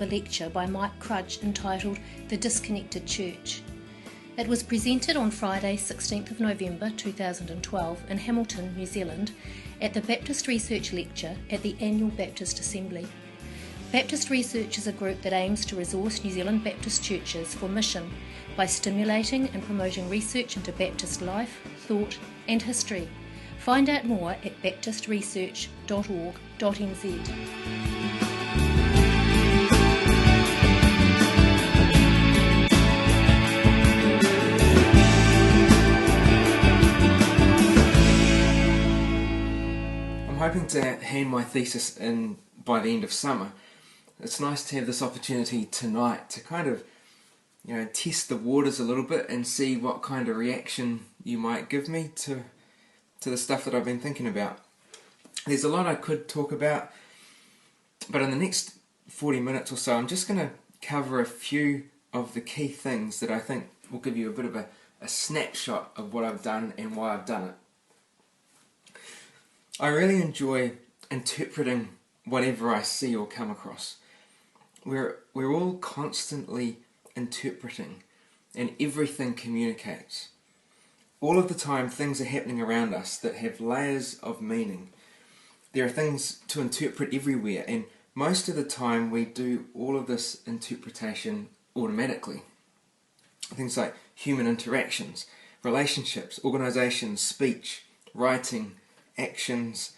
a lecture by Mike Crudge entitled The Disconnected Church. It was presented on Friday 16th of November 2012 in Hamilton, New Zealand at the Baptist Research Lecture at the Annual Baptist Assembly. Baptist Research is a group that aims to resource New Zealand Baptist churches for mission by stimulating and promoting research into Baptist life, thought and history. Find out more at baptistresearch.org.nz. I'm hoping to hand my thesis in by the end of summer. It's nice to have this opportunity tonight to kind of, test the waters a little bit and see what kind of reaction you might give me to the stuff that I've been thinking about. There's a lot I could talk about, but in the next 40 minutes or so I'm just going to cover a few of the key things that I think will give you a bit of a snapshot of what I've done and why I've done it. I really enjoy interpreting whatever I see or come across. We're all constantly interpreting, and everything communicates. All of the time things are happening around us that have layers of meaning. There are things to interpret everywhere, and most of the time we do all of this interpretation automatically. Things like human interactions, relationships, organisations, speech, writing, actions,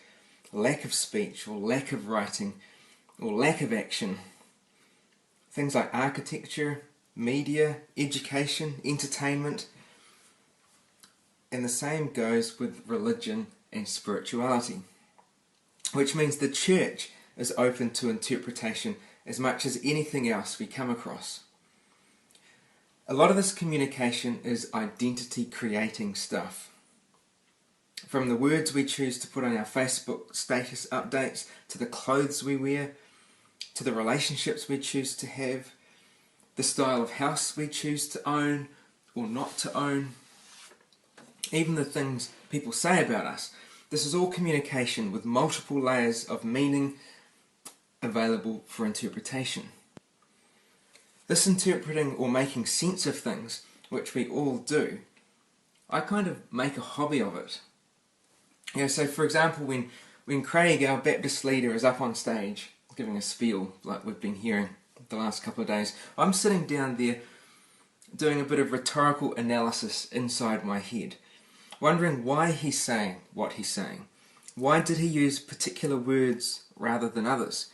lack of speech or lack of writing or lack of action. Things like architecture, media, education, entertainment, and the same goes with religion and spirituality, which means the church is open to interpretation as much as anything else we come across. A lot of this communication is identity creating stuff. From the words we choose to put on our Facebook status updates, to the clothes we wear, to the relationships we choose to have, the style of house we choose to own or not to own, even the things people say about us. This is all communication with multiple layers of meaning available for interpretation. This interpreting or making sense of things, which we all do, I kind of make a hobby of it. So for example, when Craig, our Baptist leader, is up on stage giving a spiel like we've been hearing the last couple of days, I'm sitting down there doing a bit of rhetorical analysis inside my head, wondering why he's saying what he's saying. Why did he use particular words rather than others?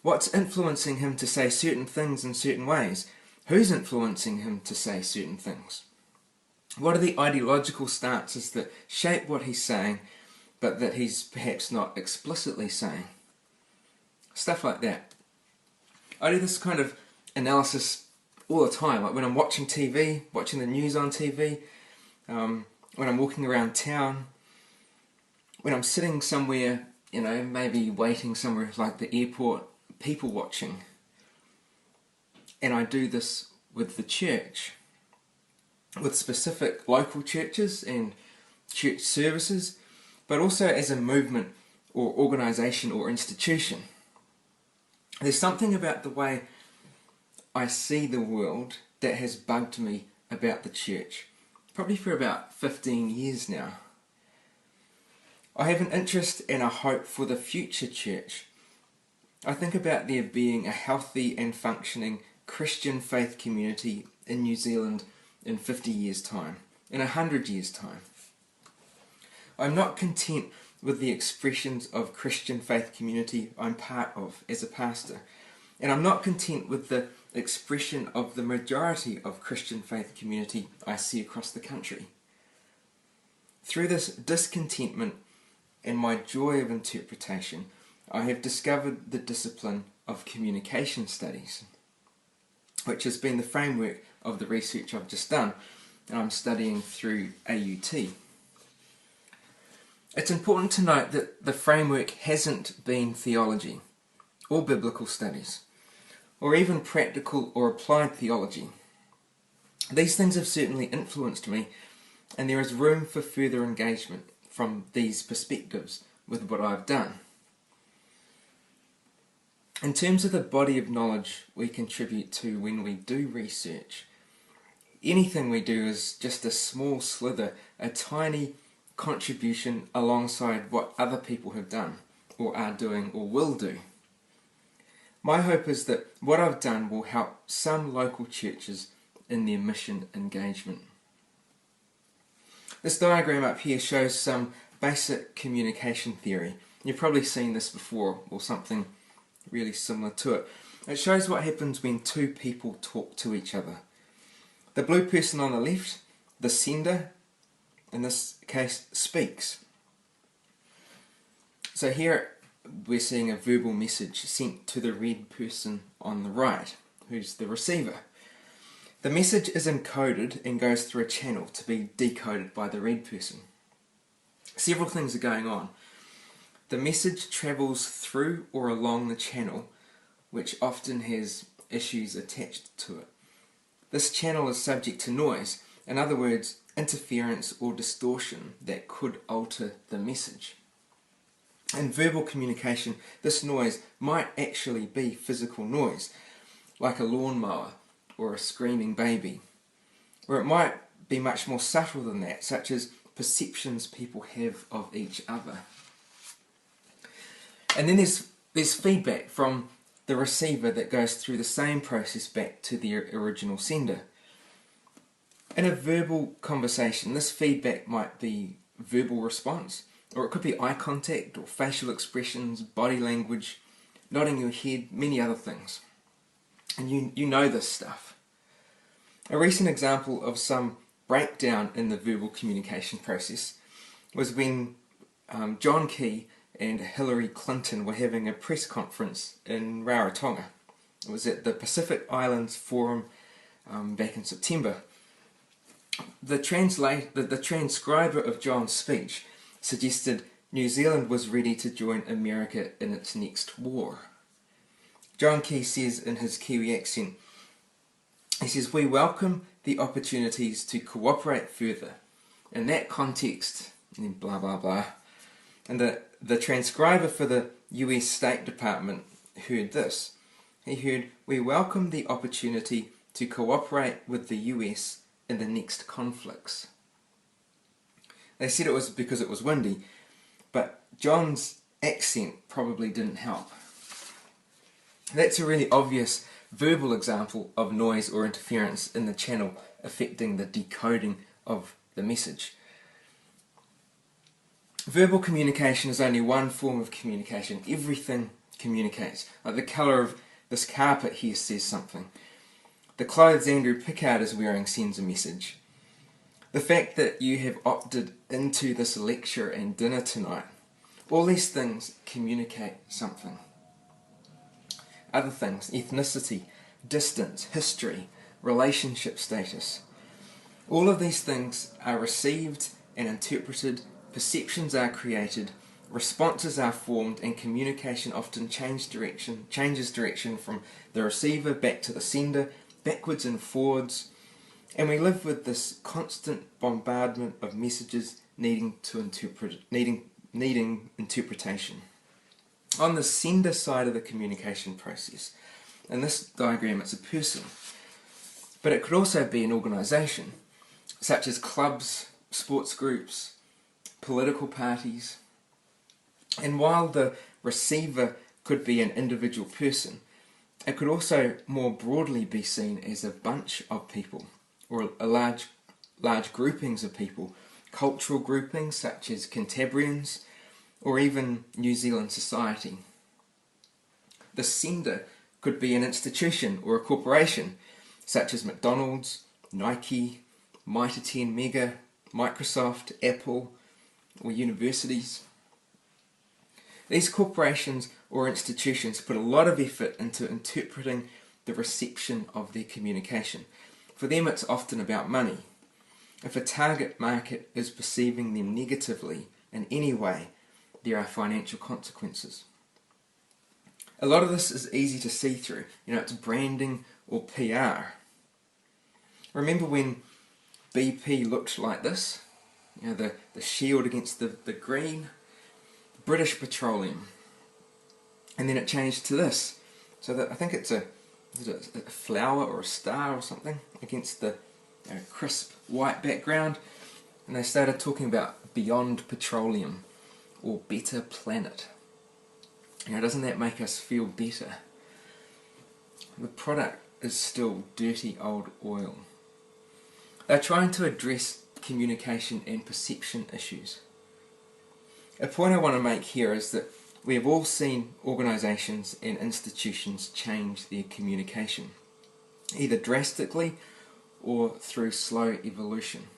What's influencing him to say certain things in certain ways? Who's influencing him to say certain things? What are the ideological stances that shape what he's saying, but that he's perhaps not explicitly saying? Stuff like that. I do this kind of analysis all the time, like when I'm watching TV, watching the news on TV, when I'm walking around town, when I'm sitting somewhere, maybe waiting somewhere like the airport, people watching. And I do this with the church, with specific local churches and church services, but also as a movement or organisation or institution. There's something about the way I see the world that has bugged me about the church, probably for about 15 years now. I have an interest and a hope for the future church. I think about there being a healthy and functioning Christian faith community in New Zealand in 50 years' time, in 100 years' time. I'm not content with the expressions of Christian faith community I'm part of as a pastor, and I'm not content with the expression of the majority of Christian faith community I see across the country. Through this discontentment and my joy of interpretation, I have discovered the discipline of communication studies, which has been the framework of the research I've just done, and I'm studying through AUT. It's important to note that the framework hasn't been theology, or biblical studies, or even practical or applied theology. These things have certainly influenced me, and there is room for further engagement from these perspectives with what I've done. In terms of the body of knowledge we contribute to when we do research, anything we do is just a small slither, a tiny contribution alongside what other people have done, or are doing, or will do. My hope is that what I've done will help some local churches in their mission engagement. This diagram up here shows some basic communication theory. You've probably seen this before, or something really similar to it. It shows what happens when two people talk to each other. The blue person on the left, the sender, in this case, speaks. So here we're seeing a verbal message sent to the red person on the right, who's the receiver. The message is encoded and goes through a channel to be decoded by the red person. Several things are going on. The message travels through or along the channel, which often has issues attached to it. This channel is subject to noise, in other words, interference or distortion that could alter the message. In verbal communication, this noise might actually be physical noise, like a lawnmower or a screaming baby, or it might be much more subtle than that, such as perceptions people have of each other. And then there's feedback from the receiver that goes through the same process back to the original sender. In a verbal conversation, this feedback might be verbal response, or it could be eye contact, or facial expressions, body language, nodding your head, many other things. And you know this stuff. A recent example of some breakdown in the verbal communication process was when John Key and Hillary Clinton were having a press conference in Rarotonga. It was at the Pacific Islands Forum back in September. The transcriber of John's speech suggested New Zealand was ready to join America in its next war. John Key says in his Kiwi accent, he says, "We welcome the opportunities to cooperate further. In that context," and then blah blah blah. And the transcriber for the US State Department heard this. He heard, "We welcome the opportunity to cooperate with the US in the next conflicts." They said it was because it was windy, but John's accent probably didn't help. That's a really obvious verbal example of noise or interference in the channel affecting the decoding of the message. Verbal communication is only one form of communication. Everything communicates. Like the colour of this carpet here says something. The clothes Andrew Pickard is wearing sends a message. The fact that you have opted into this lecture and dinner tonight, all these things communicate something. Other things, ethnicity, distance, history, relationship status. All of these things are received and interpreted, perceptions are created, responses are formed, and communication often changes direction from the receiver back to the sender, backwards and forwards, and we live with this constant bombardment of messages needing interpretation. On the sender side of the communication process, in this diagram it's a person, but it could also be an organisation, such as clubs, sports groups, political parties. And while the receiver could be an individual person, it could also more broadly be seen as a bunch of people, or a large groupings of people, cultural groupings such as Cantabrians, or even New Zealand society. The sender could be an institution or a corporation, such as McDonald's, Nike, Mitre 10 Mega, Microsoft, Apple, or universities. These corporations or institutions put a lot of effort into interpreting the reception of their communication. For them it's often about money. If a target market is perceiving them negatively in any way, there are financial consequences. A lot of this is easy to see through. It's branding or PR. Remember when BP looked like this? The shield against the green? British Petroleum. And then it changed to this. So that I think it's a flower or a star or something against the crisp white background, and they started talking about beyond petroleum or better planet. Doesn't that make us feel better? The product is still dirty old oil. They're trying to address communication and perception issues. A point I want to make here is that we have all seen organisations and institutions change their communication, either drastically or through slow evolution.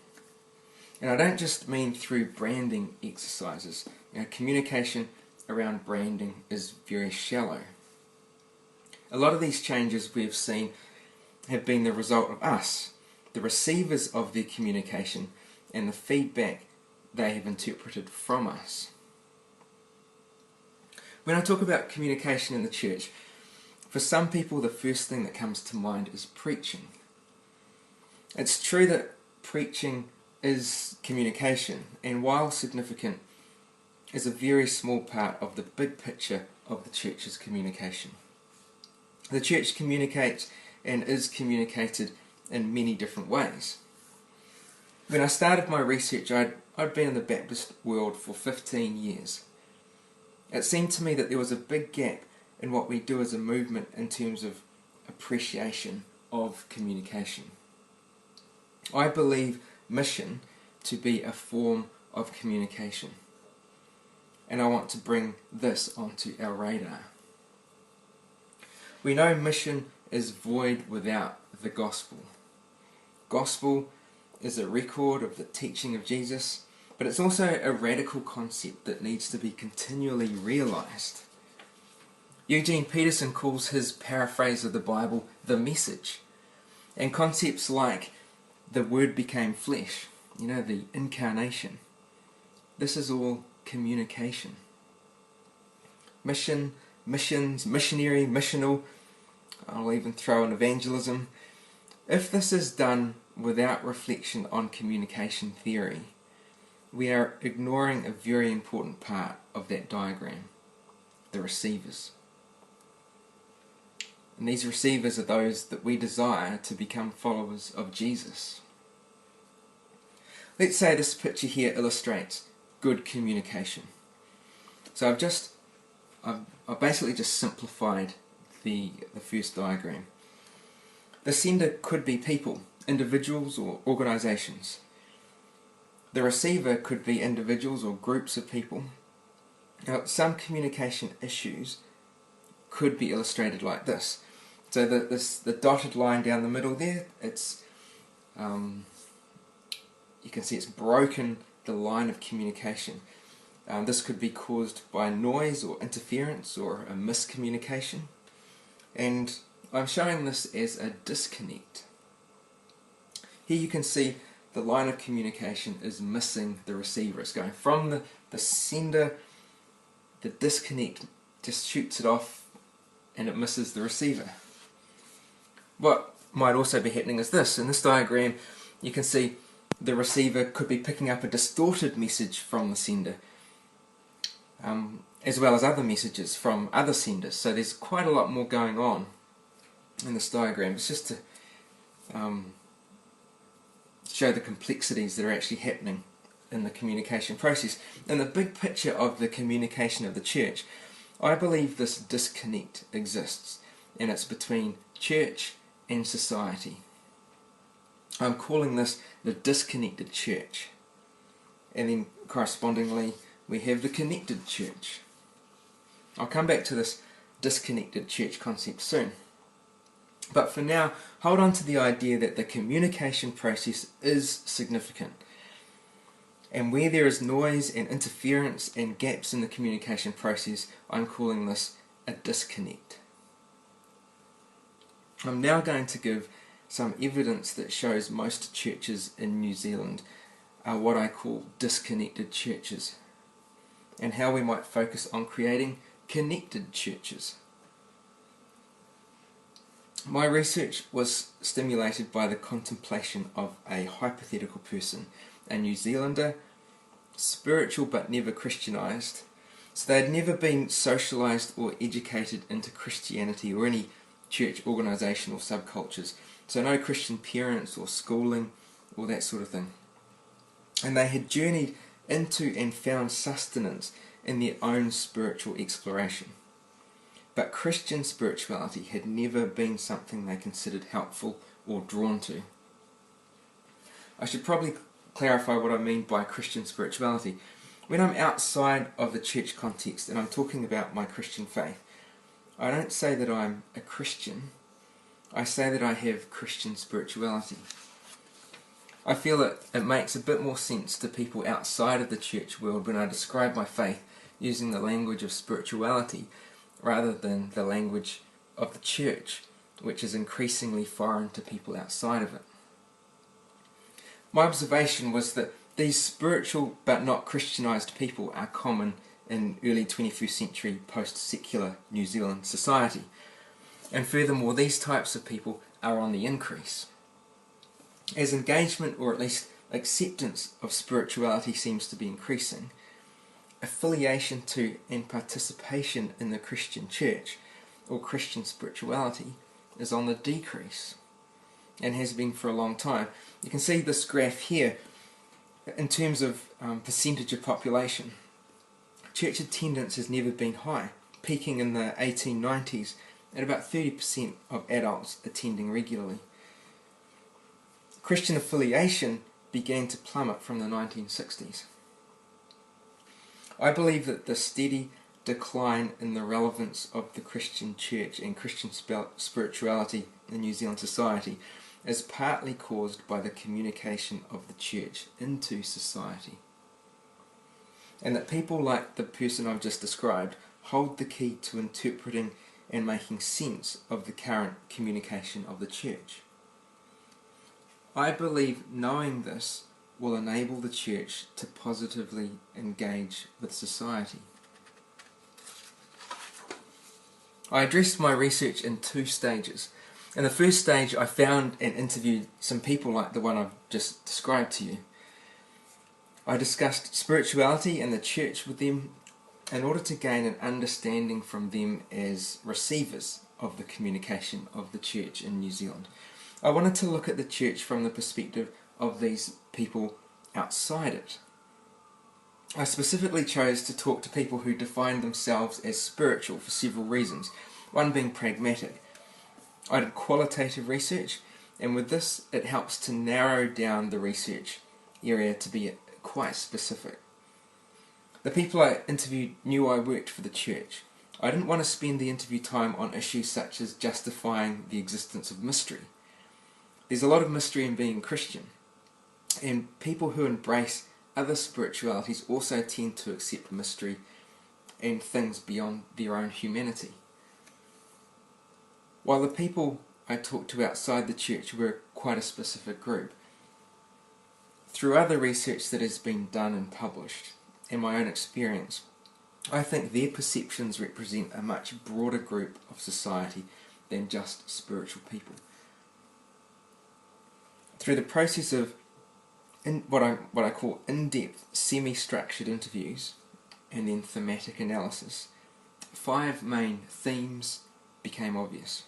And I don't just mean through branding exercises. Communication around branding is very shallow. A lot of these changes we have seen have been the result of us, the receivers of their communication, and the feedback they have interpreted from us. When I talk about communication in the church, for some people the first thing that comes to mind is preaching. It's true that preaching is communication, and while significant, is a very small part of the big picture of the church's communication. The church communicates and is communicated in many different ways. When I started my research, I'd been in the Baptist world for 15 years. It seemed to me that there was a big gap in what we do as a movement in terms of appreciation of communication. I believe mission to be a form of communication, and I want to bring this onto our radar. We know mission is void without the gospel. Gospel is a record of the teaching of Jesus, but it's also a radical concept that needs to be continually realised. Eugene Peterson calls his paraphrase of the Bible the message, and concepts like the Word became flesh, the incarnation. This is all communication. Mission, missions, missionary, missional, I'll even throw in evangelism. If this is done without reflection on communication theory, we are ignoring a very important part of that diagram, the receivers. And these receivers are those that we desire to become followers of Jesus. Let's say this picture here illustrates good communication. So I've basically just simplified the first diagram. The sender could be people, individuals or organisations. The receiver could be individuals or groups of people. Now, some communication issues could be illustrated like this. So the dotted line down the middle there, it's you can see it's broken the line of communication. This could be caused by noise or interference or a miscommunication. And I'm showing this as a disconnect. Here you can see the line of communication is missing the receiver. It's going from the sender, the disconnect just shoots it off and it misses the receiver. What might also be happening is this. In this diagram you can see the receiver could be picking up a distorted message from the sender, as well as other messages from other senders. So there's quite a lot more going on in this diagram. It's just to show the complexities that are actually happening in the communication process. In the big picture of the communication of the church, I believe this disconnect exists, and it's between church and society. I'm calling this the disconnected church. And then correspondingly, we have the connected church. I'll come back to this disconnected church concept soon. But for now, hold on to the idea that the communication process is significant. And where there is noise and interference and gaps in the communication process, I'm calling this a disconnect. I'm now going to give some evidence that shows most churches in New Zealand are what I call disconnected churches, and how we might focus on creating connected churches. My research was stimulated by the contemplation of a hypothetical person, a New Zealander, spiritual but never Christianised, So they had never been socialised or educated into Christianity or any church organisation or subcultures. So no Christian parents or schooling or that sort of thing. And they had journeyed into and found sustenance in their own spiritual exploration. But Christian spirituality had never been something they considered helpful or drawn to. I should probably clarify what I mean by Christian spirituality. When I'm outside of the church context and I'm talking about my Christian faith, I don't say that I'm a Christian, I say that I have Christian spirituality. I feel that it makes a bit more sense to people outside of the church world when I describe my faith using the language of spirituality rather than the language of the church, which is increasingly foreign to people outside of it. My observation was that these spiritual but not Christianised people are common in early 21st century post-secular New Zealand society. And furthermore, these types of people are on the increase. As engagement, or at least acceptance of spirituality seems to be increasing, affiliation to and participation in the Christian church, or Christian spirituality, is on the decrease, and has been for a long time. You can see this graph here in terms of percentage of population. Church attendance has never been high, peaking in the 1890s at about 30% of adults attending regularly. Christian affiliation began to plummet from the 1960s. I believe that the steady decline in the relevance of the Christian church and Christian spirituality in New Zealand society is partly caused by the communication of the church into society. And that people like the person I've just described hold the key to interpreting and making sense of the current communication of the church. I believe knowing this will enable the church to positively engage with society. I addressed my research in 2 stages. In the first stage, I found and interviewed some people like the one I've just described to you. I discussed spirituality and the church with them in order to gain an understanding from them as receivers of the communication of the church in New Zealand. I wanted to look at the church from the perspective of these people outside it. I specifically chose to talk to people who defined themselves as spiritual for several reasons, one being pragmatic. I did qualitative research, and with this it helps to narrow down the research area to be quite specific. The people I interviewed knew I worked for the church. I didn't want to spend the interview time on issues such as justifying the existence of mystery. There's a lot of mystery in being Christian, and people who embrace other spiritualities also tend to accept mystery and things beyond their own humanity. While the people I talked to outside the church were quite a specific group, through other research that has been done and published, and my own experience, I think their perceptions represent a much broader group of society than just spiritual people. Through the process of what I call in-depth, semi-structured interviews and then thematic analysis, 5 main themes became obvious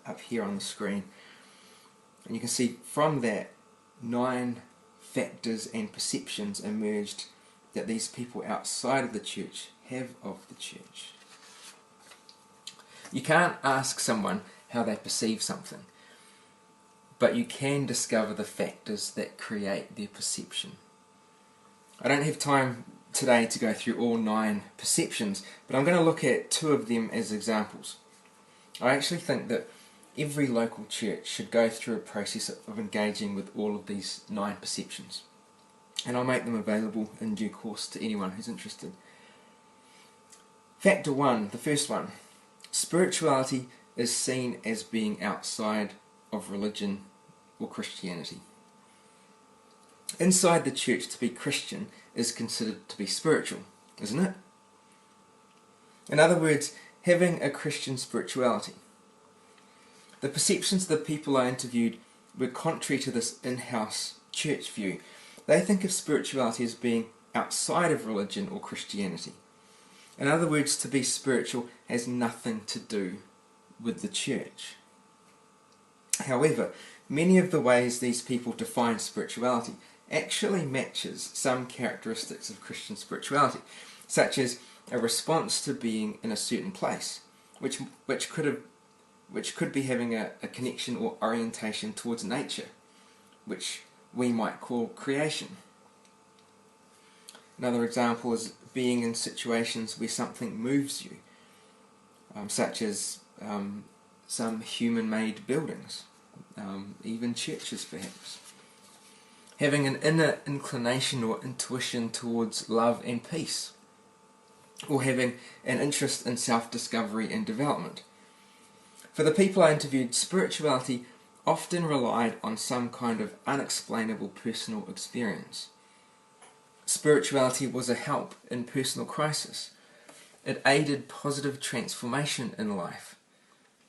up here on the screen. And you can see from that 9 factors and perceptions emerged that these people outside of the church have of the church. You can't ask someone how they perceive something, but you can discover the factors that create their perception. I don't have time today to go through all 9 perceptions, but I'm going to look at 2 of them as examples. I actually think that every local church should go through a process of engaging with all of these 9 perceptions, and I'll make them available in due course to anyone who's interested. Factor 1, the first one: spirituality is seen as being outside of religion or Christianity. Inside the church, to be Christian is considered to be spiritual, isn't it? In other words, having a Christian spirituality. The perceptions of the people I interviewed were contrary to this in-house church view. They think of spirituality as being outside of religion or Christianity. In other words, to be spiritual has nothing to do with the church. However, many of the ways these people define spirituality actually matches some characteristics of Christian spirituality, such as a response to being in a certain place, which could be having a connection or orientation towards nature, which we might call creation. Another example is being in situations where something moves you, such as some human-made buildings, even churches perhaps. Having an inner inclination or intuition towards love and peace, or having an interest in self-discovery and development. For the people I interviewed, spirituality often relied on some kind of unexplainable personal experience. Spirituality was a help in personal crisis. It aided positive transformation in life,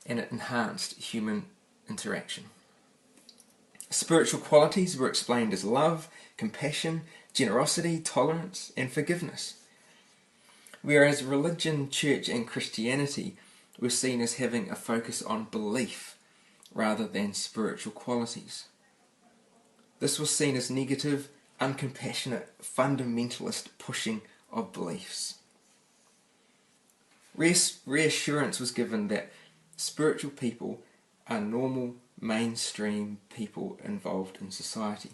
and it enhanced human interaction. Spiritual qualities were explained as love, compassion, generosity, tolerance, and forgiveness. Whereas religion, church, and Christianity were seen as having a focus on belief rather than spiritual qualities. This was seen as negative, uncompassionate, fundamentalist pushing of beliefs. Reassurance was given that spiritual people are normal, mainstream people involved in society.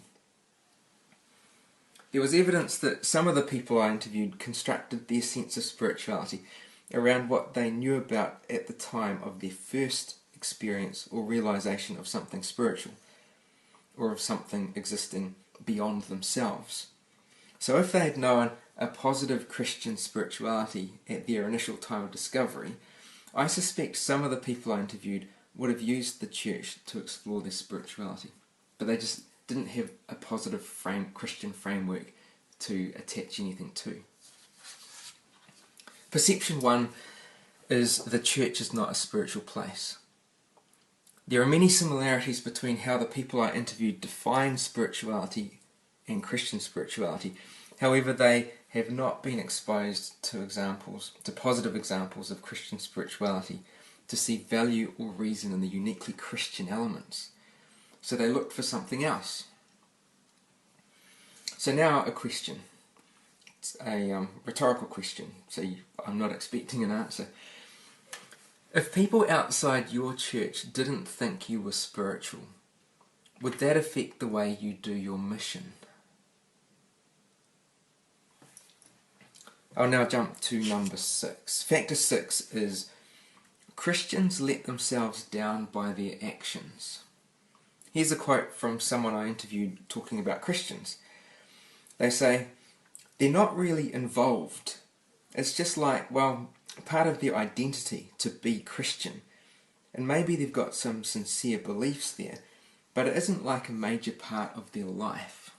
There was evidence that some of the people I interviewed constructed their sense of spirituality around what they knew about at the time of their first experience or realization of something spiritual, or of something existing beyond themselves. So if they had known a positive Christian spirituality at their initial time of discovery, I suspect some of the people I interviewed would have used the church to explore their spirituality, but they just didn't have a positive Christian framework to attach anything to. Perception 1 is the church is not a spiritual place. There are many similarities between how the people I interviewed define spirituality and Christian spirituality. However, they have not been exposed to positive examples of Christian spirituality to see value or reason in the uniquely Christian elements. So they looked for something else. So now a question. It's a rhetorical question, so I'm not expecting an answer. If people outside your church didn't think you were spiritual, would that affect the way you do your mission? I'll now jump to number 6. Factor 6 is Christians let themselves down by their actions. Here's a quote from someone I interviewed talking about Christians. They say, they're not really involved. It's just like, well, part of their identity to be Christian. And maybe they've got some sincere beliefs there, but it isn't like a major part of their life.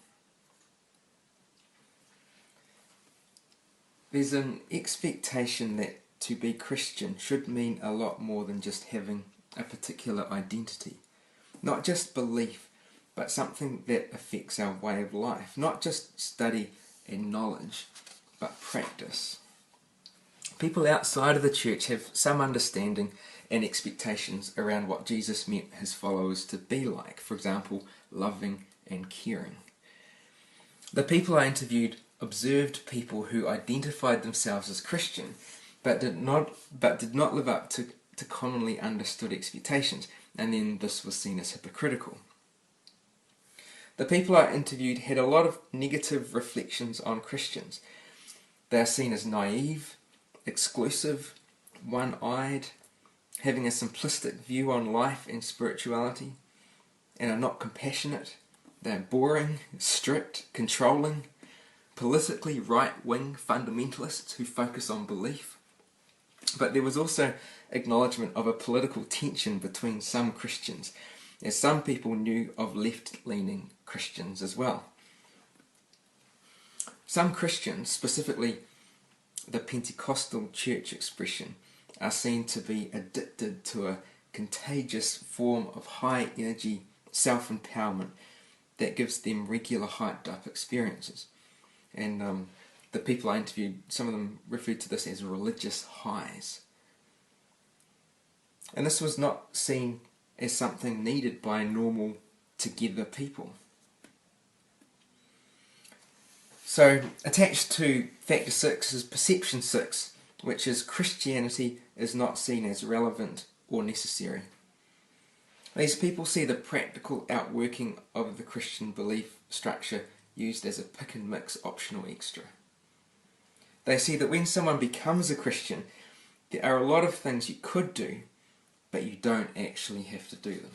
There's an expectation that to be Christian should mean a lot more than just having a particular identity. Not just belief, but something that affects our way of life. Not just study and knowledge, but practice. People outside of the church have some understanding and expectations around what Jesus meant his followers to be like. For example, loving and caring. The people I interviewed observed people who identified themselves as Christian, but did not live up to commonly understood expectations, and then this was seen as hypocritical. The people I interviewed had a lot of negative reflections on Christians. They are seen as naive, exclusive, one-eyed, having a simplistic view on life and spirituality, and are not compassionate. They are boring, strict, controlling, politically right-wing fundamentalists who focus on belief. But there was also acknowledgement of a political tension between some Christians, as some people knew of left-leaning Christians as well. Some Christians, specifically the Pentecostal church expression, are seen to be addicted to a contagious form of high-energy self-empowerment that gives them regular hyped-up experiences. And The people I interviewed, some of them referred to this as religious highs. And this was not seen as something needed by normal, together people. So, attached to factor 6 is perception 6, which is Christianity is not seen as relevant or necessary. These people see the practical outworking of the Christian belief structure used as a pick and mix optional extra. They see that when someone becomes a Christian, there are a lot of things you could do, but you don't actually have to do them.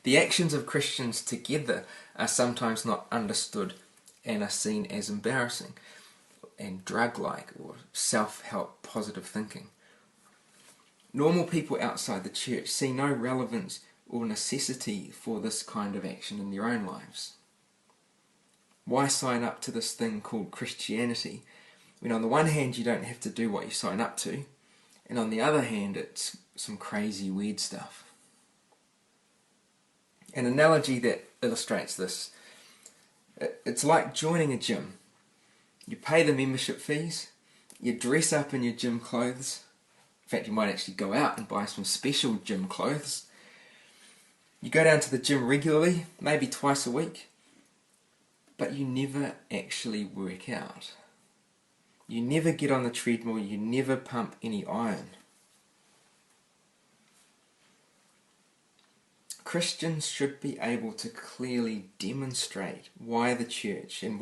The actions of Christians together are sometimes not understood and are seen as embarrassing and drug-like or self-help positive thinking. Normal people outside the church see no relevance or necessity for this kind of action in their own lives. Why sign up to this thing called Christianity when on the one hand you don't have to do what you sign up to, and on the other hand it's some crazy weird stuff? An analogy that illustrates this, it's like joining a gym. You pay the membership fees, you dress up in your gym clothes. In fact, you might actually go out and buy some special gym clothes. You go down to the gym regularly, maybe twice a week, but you never actually work out. You never get on the treadmill, you never pump any iron. Christians should be able to clearly demonstrate why the church and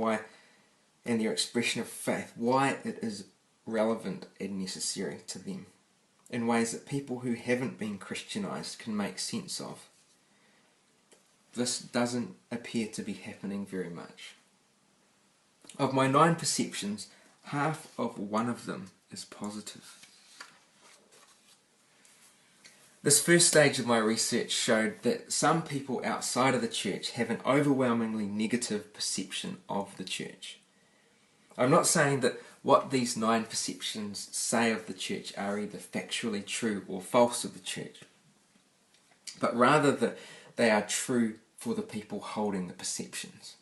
their expression of faith, why it is relevant and necessary to them, in ways that people who haven't been Christianized can make sense of. This doesn't appear to be happening very much. Of my 9 perceptions, half of one of them is positive. This first stage of my research showed that some people outside of the church have an overwhelmingly negative perception of the church. I'm not saying that what these 9 perceptions say of the church are either factually true or false of the church, but rather that they are true for the people holding the perceptions.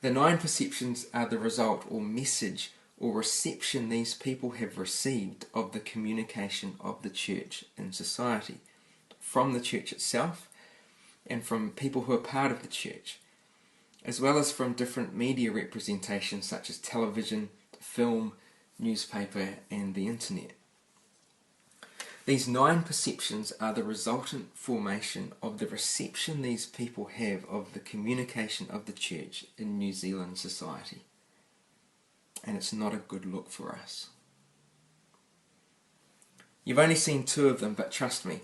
The 9 perceptions are the result or message or reception these people have received of the communication of the church in society, from the church itself and from people who are part of the church, as well as from different media representations such as television, film, newspaper and the internet. These 9 perceptions are the resultant formation of the reception these people have of the communication of the church in New Zealand society. And it's not a good look for us. You've only seen 2 of them, but trust me,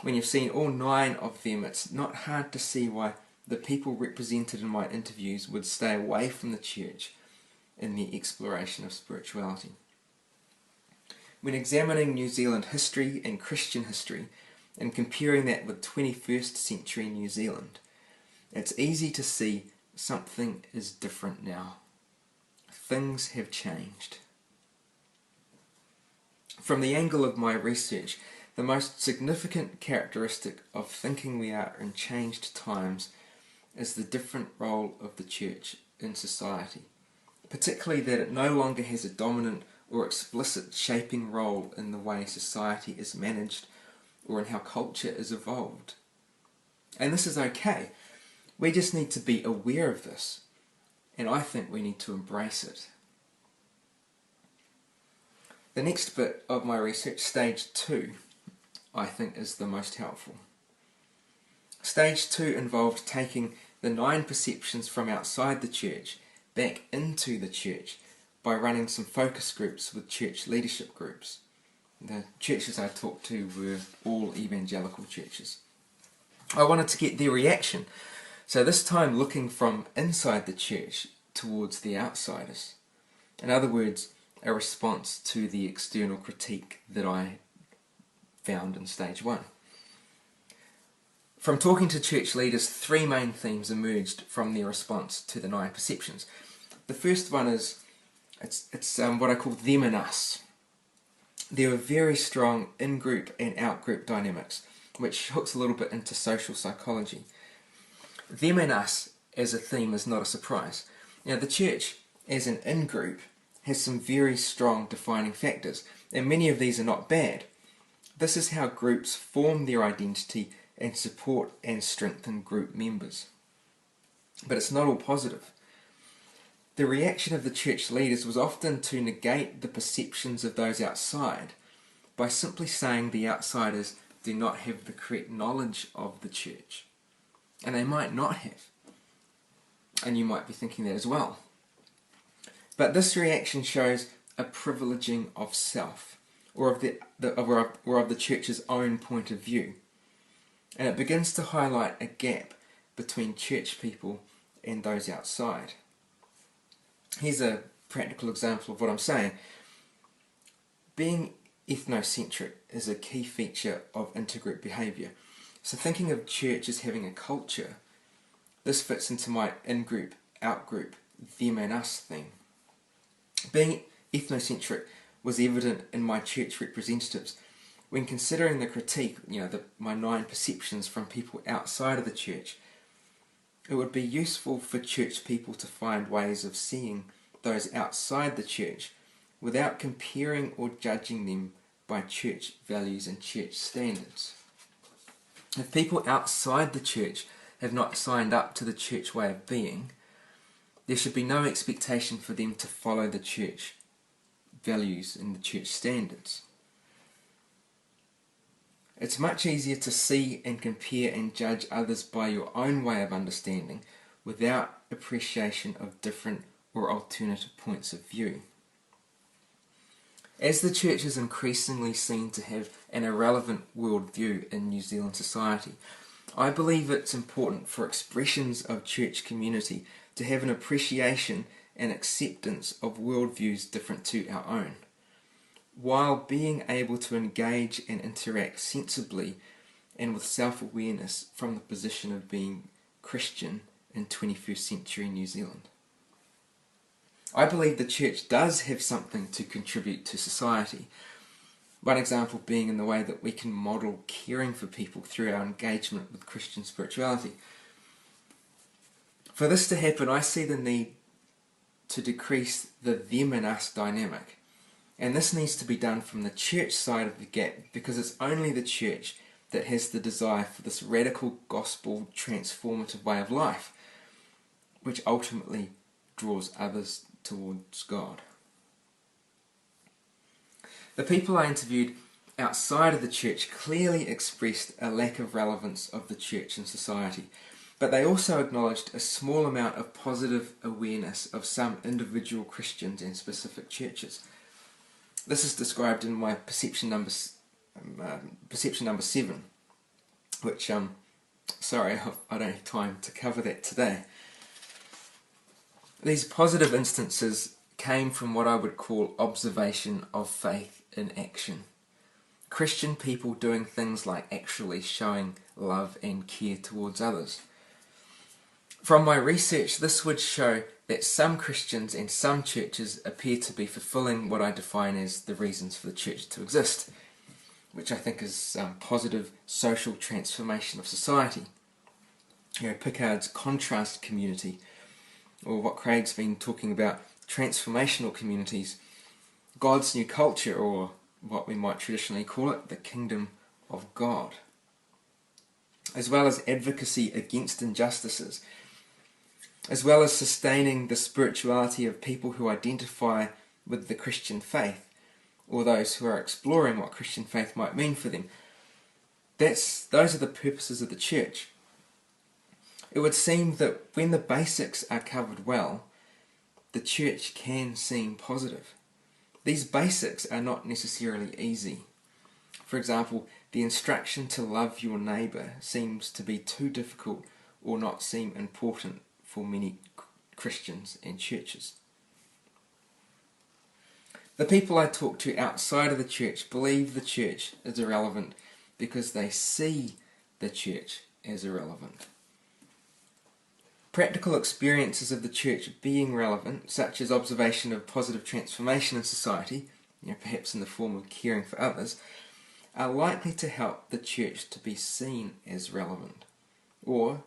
when you've seen all 9 of them, it's not hard to see why the people represented in my interviews would stay away from the church in the exploration of spirituality. When examining New Zealand history and Christian history, and comparing that with 21st century New Zealand, it's easy to see something is different now. Things have changed. From the angle of my research, the most significant characteristic of thinking we are in changed times is the different role of the church in society, particularly that it no longer has a dominant or explicit shaping role in the way society is managed or in how culture is evolved. And this is okay. We just need to be aware of this. And I think we need to embrace it. The next bit of my research, stage 2, I think is the most helpful. Stage 2 involved taking the 9 perceptions from outside the church back into the church by running some focus groups with church leadership groups. The churches I talked to were all evangelical churches. I wanted to get their reaction. So this time looking from inside the church towards the outsiders. In other words, a response to the external critique that I found in stage 1. From talking to church leaders, 3 main themes emerged from their response to the 9 perceptions. The first one is, it's what I call them and us. There are very strong in-group and out-group dynamics, which hooks a little bit into social psychology. Them and us as a theme is not a surprise. Now, the church as an in-group has some very strong defining factors, and many of these are not bad. This is how groups form their identity and support and strengthen group members. But it's not all positive. The reaction of the church leaders was often to negate the perceptions of those outside by simply saying the outsiders do not have the correct knowledge of the church. And they might not have. And you might be thinking that as well. But this reaction shows a privileging of self, or of the church's own point of view. And it begins to highlight a gap between church people and those outside. Here's a practical example of what I'm saying. Being ethnocentric is a key feature of intergroup behaviour. So thinking of church as having a culture, this fits into my in-group, out-group, them and us theme. Being ethnocentric was evident in my church representatives when considering the critique, my 9 perceptions from people outside of the church. It would be useful for church people to find ways of seeing those outside the church without comparing or judging them by church values and church standards. If people outside the church have not signed up to the church way of being, there should be no expectation for them to follow the church values and the church standards. It's much easier to see and compare and judge others by your own way of understanding without appreciation of different or alternative points of view. As the church is increasingly seen to have an irrelevant worldview in New Zealand society, I believe it's important for expressions of church community to have an appreciation and acceptance of worldviews different to our own, while being able to engage and interact sensibly and with self-awareness from the position of being Christian in 21st century New Zealand. I believe the church does have something to contribute to society, one example being in the way that we can model caring for people through our engagement with Christian spirituality. For this to happen, I see the need to decrease the them and us dynamic. And this needs to be done from the church side of the gap, because it's only the church that has the desire for this radical gospel transformative way of life, which ultimately draws others towards God. The people I interviewed outside of the church clearly expressed a lack of relevance of the church in society, but they also acknowledged a small amount of positive awareness of some individual Christians and specific churches. This is described in my perception number 7, which, sorry, I don't have time to cover that today. These positive instances came from what I would call observation of faith in action. Christian people doing things like actually showing love and care towards others. From my research, this would show that some Christians and some churches appear to be fulfilling what I define as the reasons for the church to exist, which I think is positive social transformation of society. Pickard's contrast community, or what Craig's been talking about, transformational communities, God's new culture, or what we might traditionally call it, the kingdom of God, as well as advocacy against injustices, as well as sustaining the spirituality of people who identify with the Christian faith, or those who are exploring what Christian faith might mean for them. Those are the purposes of the church. It would seem that when the basics are covered well, the church can seem positive. These basics are not necessarily easy. For example, the instruction to love your neighbour seems to be too difficult or not seem important for many Christians and churches. The people I talk to outside of the church believe the church is irrelevant because they see the church as irrelevant. Practical experiences of the church being relevant, such as observation of positive transformation in society, perhaps in the form of caring for others, are likely to help the church to be seen as relevant, or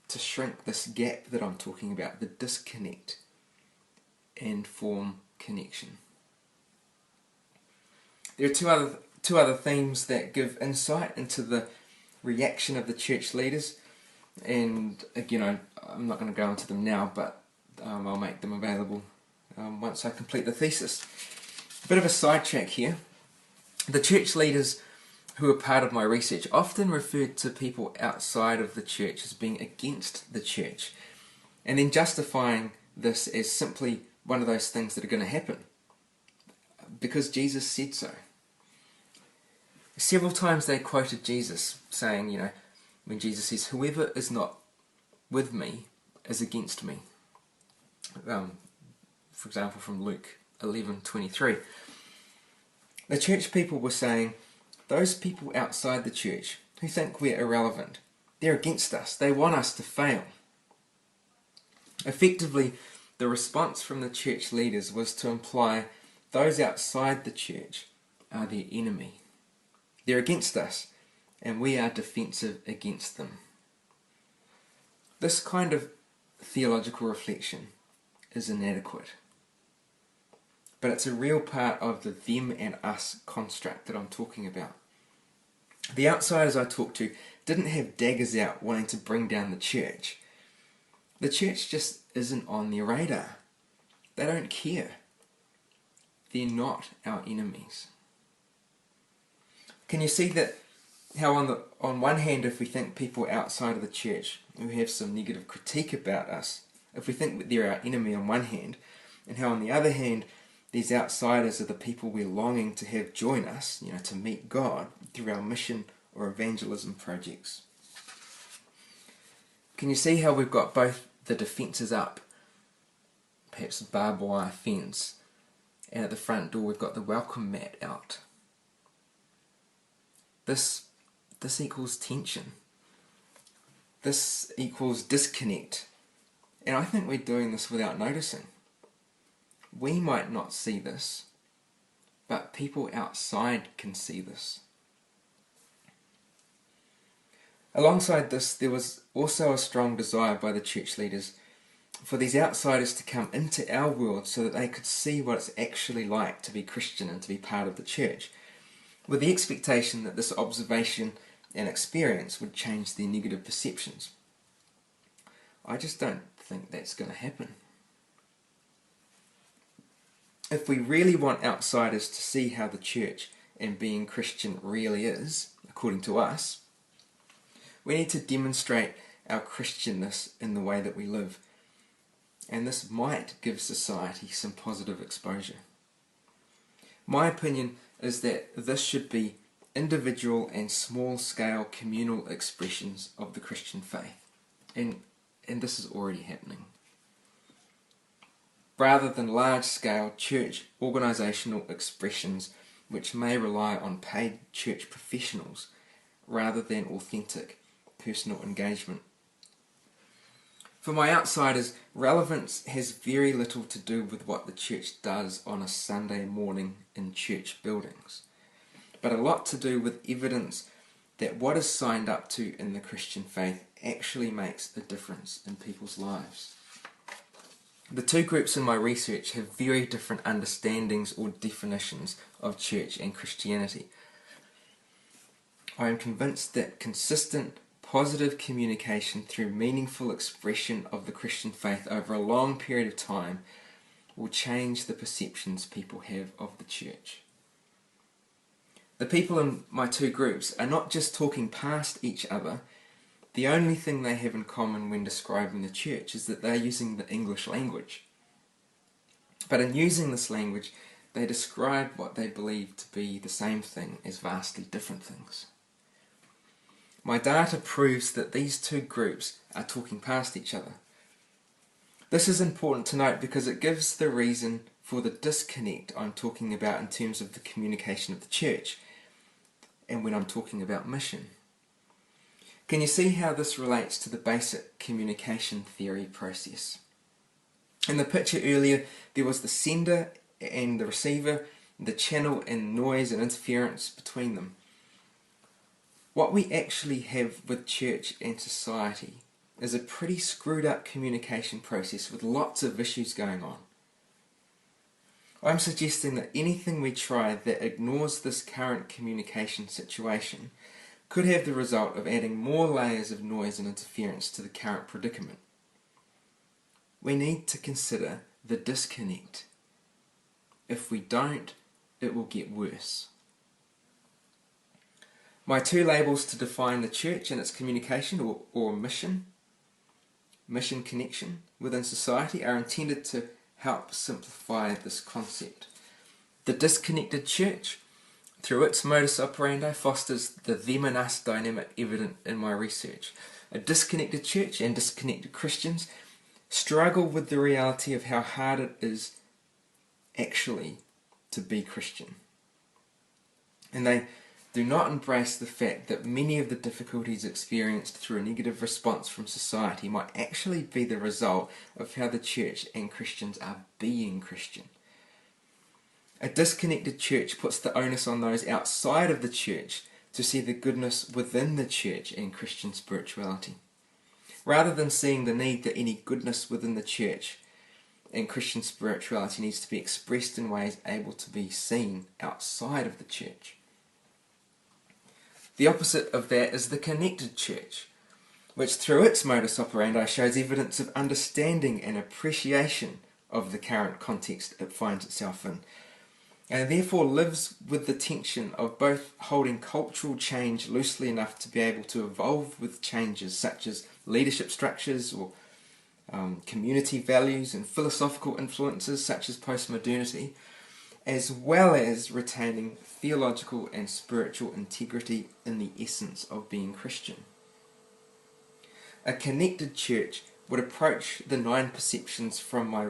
to shrink this gap that I'm talking about, the disconnect and form connection. There are two other themes that give insight into the reaction of the church leaders, and again, I'm not going to go into them now, but I'll make them available once I complete the thesis. A bit of a sidetrack here. The church leaders who are part of my research often referred to people outside of the church as being against the church, and then justifying this as simply one of those things that are going to happen because Jesus said so. Several times they quoted Jesus saying, when Jesus says, "Whoever is not with me is against me." For example, from Luke 11:23. The church people were saying, those people outside the church who think we're irrelevant, they're against us. They want us to fail. Effectively, the response from the church leaders was to imply those outside the church are their enemy. They're against us, and we are defensive against them. This kind of theological reflection is inadequate, but it's a real part of the them and us construct that I'm talking about. The outsiders I talked to didn't have daggers out wanting to bring down the church. The church just isn't on their radar. They don't care. They're not our enemies. Can you see that how on one hand, if we think people outside of the church who have some negative critique about us, if we think that they're our enemy on one hand, and how on the other hand, these outsiders are the people we're longing to have join us, to meet God through our mission or evangelism projects. Can you see how we've got both the defences up, perhaps a barbed wire fence, and at the front door we've got the welcome mat out? This equals tension. This equals disconnect. And I think we're doing this without noticing. We might not see this, but people outside can see this. Alongside this, there was also a strong desire by the church leaders for these outsiders to come into our world so that they could see what it's actually like to be Christian and to be part of the church, with the expectation that this observation and experience would change their negative perceptions. I just don't think that's going to happen. If we really want outsiders to see how the church and being Christian really is, according to us, we need to demonstrate our Christianness in the way that we live. And this might give society some positive exposure. My opinion is that this should be individual and small-scale communal expressions of the Christian faith. And this is already happening. Rather than large-scale church organisational expressions which may rely on paid church professionals rather than authentic personal engagement. For my outsiders, relevance has very little to do with what the church does on a Sunday morning in church buildings, but a lot to do with evidence that what is signed up to in the Christian faith actually makes a difference in people's lives. The two groups in my research have very different understandings or definitions of church and Christianity. I am convinced that consistent, positive communication through meaningful expression of the Christian faith over a long period of time will change the perceptions people have of the church. The people in my two groups are not just talking past each other. The only thing they have in common when describing the church is that they are using the English language. But in using this language, they describe what they believe to be the same thing as vastly different things. My data proves that these two groups are talking past each other. This is important to note because it gives the reason for the disconnect I'm talking about in terms of the communication of the church and when I'm talking about mission. Can you see how this relates to the basic communication theory process? In the picture earlier, there was the sender and the receiver, the channel and noise and interference between them. What we actually have with church and society is a pretty screwed up communication process with lots of issues going on. I'm suggesting that anything we try that ignores this current communication situation could have the result of adding more layers of noise and interference to the current predicament. We need to consider the disconnect. If we don't, it will get worse. My two labels to define the church and its communication or mission connection within society are intended to help simplify this concept. The disconnected church, through its modus operandi, fosters the them and us dynamic evident in my research. A disconnected church and disconnected Christians struggle with the reality of how hard it is actually to be Christian. And they do not embrace the fact that many of the difficulties experienced through a negative response from society might actually be the result of how the church and Christians are being Christian. A disconnected church puts the onus on those outside of the church to see the goodness within the church and Christian spirituality, rather than seeing the need that any goodness within the church and Christian spirituality needs to be expressed in ways able to be seen outside of the church. The opposite of that is the connected church, which through its modus operandi shows evidence of understanding and appreciation of the current context it finds itself in, and therefore lives with the tension of both holding cultural change loosely enough to be able to evolve with changes such as leadership structures or community values and philosophical influences such as postmodernity, as well as retaining theological and spiritual integrity in the essence of being Christian. A connected church would approach the 9 perceptions from my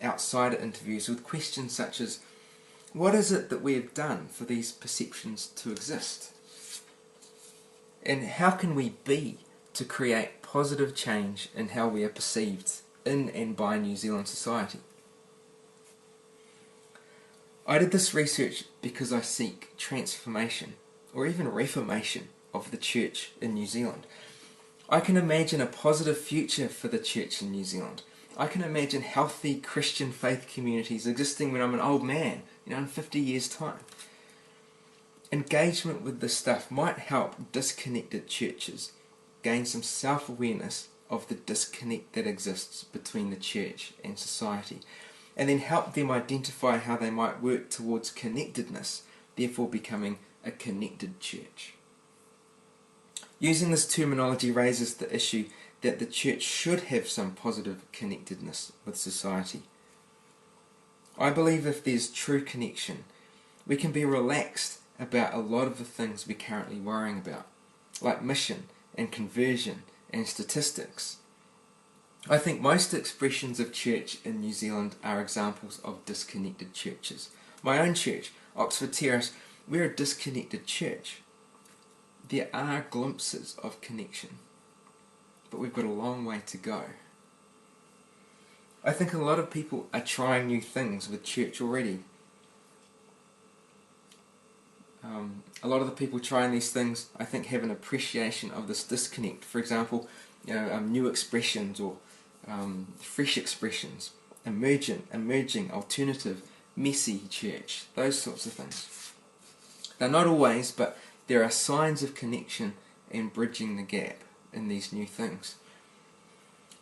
outsider interviews with questions such as, what is it that we have done for these perceptions to exist? And how can we be to create positive change in how we are perceived in and by New Zealand society? I did this research because I seek transformation, or even reformation, of the church in New Zealand. I can imagine a positive future for the church in New Zealand. I can imagine healthy Christian faith communities existing when I'm an old man, in 50 years' time. Engagement with this stuff might help disconnected churches gain some self-awareness of the disconnect that exists between the church and society, and then help them identify how they might work towards connectedness, therefore becoming a connected church. Using this terminology raises the issue that the church should have some positive connectedness with society. I believe if there's true connection, we can be relaxed about a lot of the things we're currently worrying about, like mission and conversion and statistics. I think most expressions of church in New Zealand are examples of disconnected churches. My own church, Oxford Terrace, we're a disconnected church. There are glimpses of connection, but we've got a long way to go. I think a lot of people are trying new things with church already. A lot of the people trying these things, I think, have an appreciation of this disconnect. For example, new expressions or fresh expressions, emerging, alternative, messy church, those sorts of things. They're not always, but there are signs of connection and bridging the gap in these new things.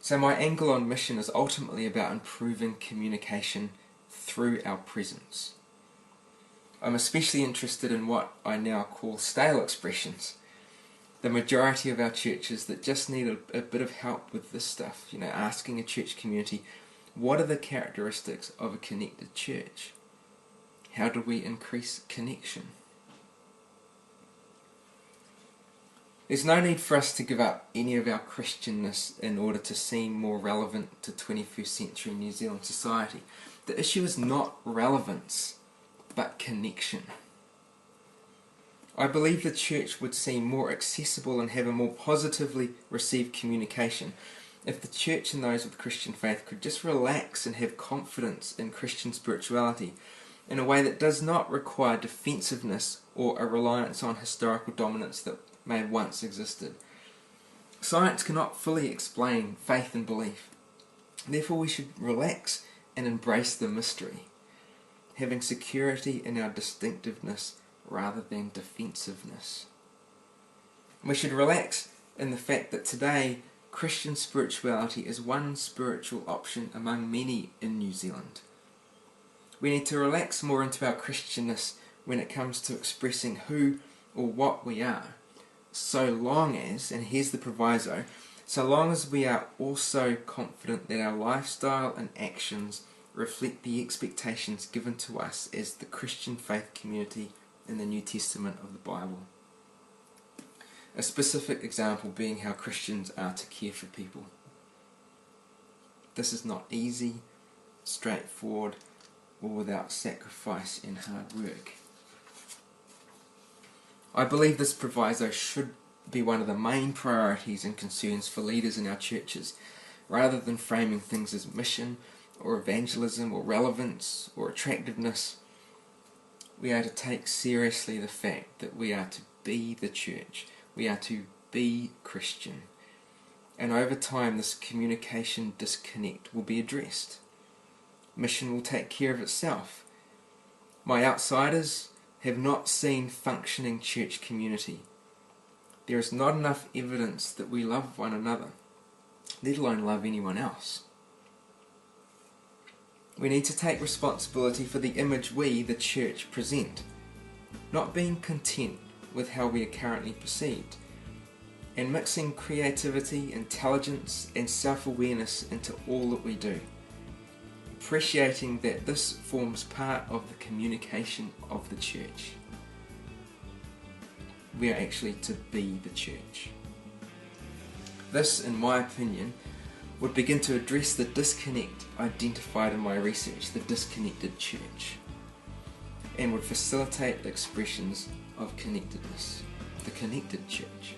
So my angle on mission is ultimately about improving communication through our presence. I'm especially interested in what I now call stale expressions. The majority of our churches that just need a bit of help with this stuff, asking a church community, what are the characteristics of a connected church? How do we increase connection? There's no need for us to give up any of our Christianness in order to seem more relevant to 21st century New Zealand society. The issue is not relevance, but connection. I believe the church would seem more accessible and have a more positively received communication if the church and those with Christian faith could just relax and have confidence in Christian spirituality in a way that does not require defensiveness or a reliance on historical dominance that may have once existed. Science cannot fully explain faith and belief. Therefore we should relax and embrace the mystery. having security in our distinctiveness rather than defensiveness. We should relax in the fact that today Christian spirituality is one spiritual option among many in New Zealand. We need to relax more into our Christianness when it comes to expressing who or what we are, so long as, and here's the proviso, so long as we are also confident that our lifestyle and actions reflect the expectations given to us as the Christian faith community in the New Testament of the Bible. A specific example being how Christians are to care for people. This is not easy, straightforward, or without sacrifice and hard work. I believe this proviso should be one of the main priorities and concerns for leaders in our churches, rather than framing things as mission or evangelism or relevance or attractiveness. We are to take seriously the fact that we are to be the church. We are to be Christian. And over time this communication disconnect will be addressed. Mission will take care of itself. My outsiders have not seen functioning church community. There is not enough evidence that we love one another, let alone love anyone else. We need to take responsibility for the image we, the church, present, not being content with how we are currently perceived, and mixing creativity, intelligence and self-awareness into all that we do, appreciating that this forms part of the communication of the church. We are actually to be the church. This, in my opinion, would begin to address the disconnect identified in my research, the disconnected church, and would facilitate expressions of connectedness, the connected church.